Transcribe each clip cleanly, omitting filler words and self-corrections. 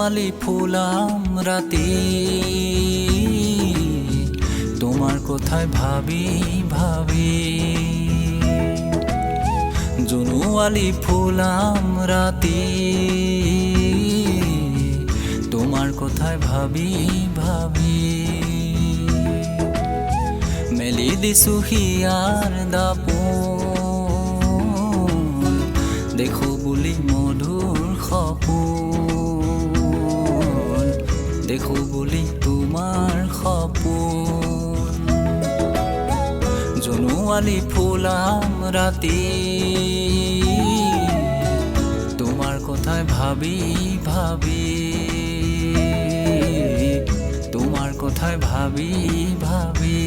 জোনোৱালি ফুলাম ৰাতি তোমাৰ কথায় ভাবি ভাবি জোনোৱালি ফুলাম ৰাতি তোমাৰ কথায় ভাবি ভাবি মেলি দিছো হিয়াৰ দাপোন দেখো বুলি মধুৰ সপোন দেখো বুলি তোমাৰ সপোন জোনোৱালি ফুলাম ৰাতি তোমাৰ কথায় ভাবি ভাবি তোমাৰ কথায় ভাবি ভাবি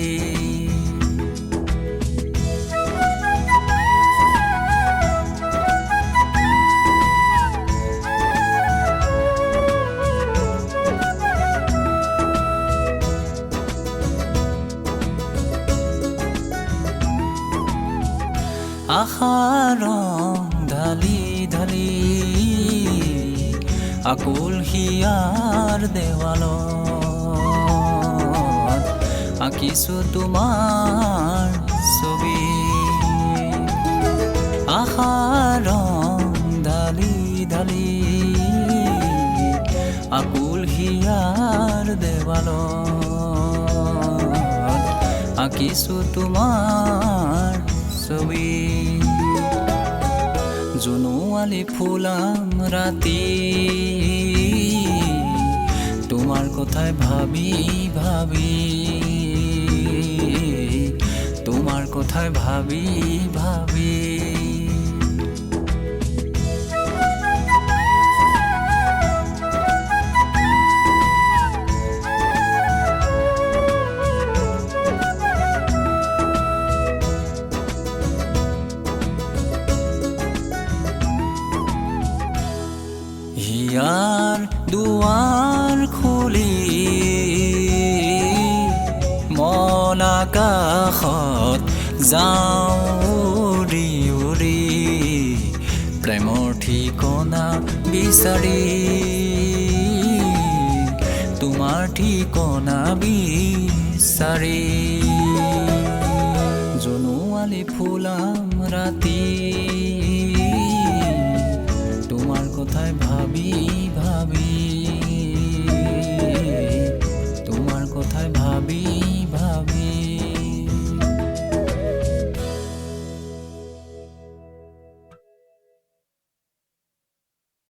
আশাৰ ঢালি ঢালি আকুল হিয়াৰ দেৱালত আঁকিছো তোমাৰ ছবি আশাৰ ঢালি ঢালি আকুল হিয়াৰ দেৱালত আঁকিছো তোমাৰ ছবি জোনোৱালি ফুলাম ৰাতি তোমাৰ কথায় ভাবি ভাবি তোমাৰ কথায় ভাবি ভাবি হিয়াৰ দুৱাৰ খুলি মন আকাশত যাওঁ উৰি উৰি প্ৰেমৰ ঠিকনা বিচাৰি তোমাৰ ঠিকনা বিচাৰি জোনোৱালি ফুলাম ৰাতি তোমাৰ কথায় ভাবি ভাবি